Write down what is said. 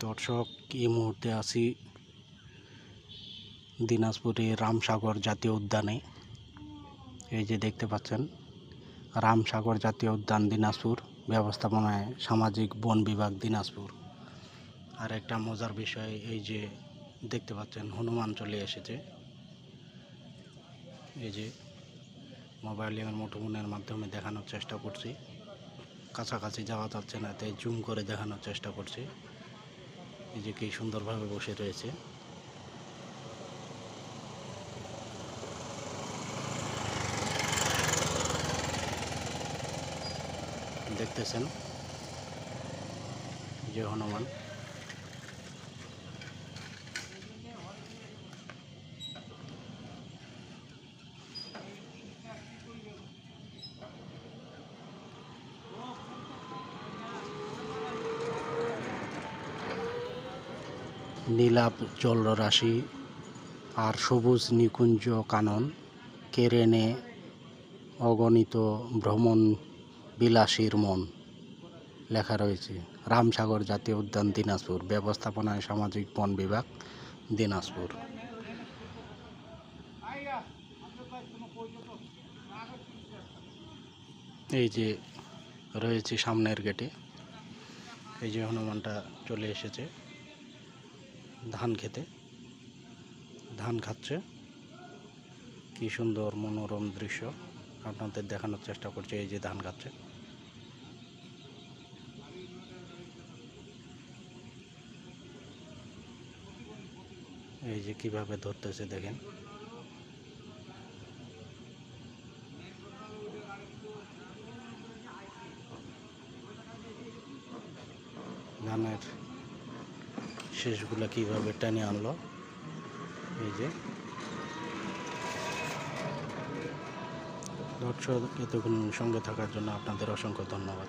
দর্শক, এই মুহূর্তে আছি দিনাজপুরে রামসাগর জাতীয় উদ্যানে। এই যে দেখতে পাচ্ছেন, রামসাগর জাতীয় উদ্যান দিনাজপুর, ব্যবস্থাপনায় সামাজিক বন বিভাগ দিনাজপুর। আর একটা মজার বিষয়, এই যে দেখতে পাচ্ছেন হনুমান চলে এসেছে। এই যে মোবাইলের মুঠোফোনের মাধ্যমে দেখানোর চেষ্টা করছি, কাছাকাছি যাওয়া যাচ্ছে না, তাই জুম করে দেখানোর চেষ্টা করছি। এই যে কি সুন্দরভাবে বসে রয়েছে। দেখতেছেন যে হনুমান। নীলাভ জলরাশি আর সবুজ নিকুঞ্জ কানন কেড়ে নে অগণিত ভ্রমণ বিলাসীর মন, লেখা রয়েছে। রামসাগর জাতীয় উদ্যান দিনাজপুর, ব্যবস্থাপনায় সামাজিক বন বিভাগ দিনাজপুর। এই যে রয়েছে সামনের গেটে। এই যে হনুমানটা চলে এসেছে ধান খেতে, ধান খাচ্ছে। কি সুন্দর মনোরম দৃশ্য আপনাদের দেখানোর চেষ্টা করছে। এই যে ধান খাচ্ছে। এই যে কিভাবে ধরতেছে দেখেন। ধানের শেষগুলা কিভাবে টেনে আনলো। এই যে দর্শক, এতক্ষণ সঙ্গে থাকার জন্য আপনাদের অসংখ্য ধন্যবাদ।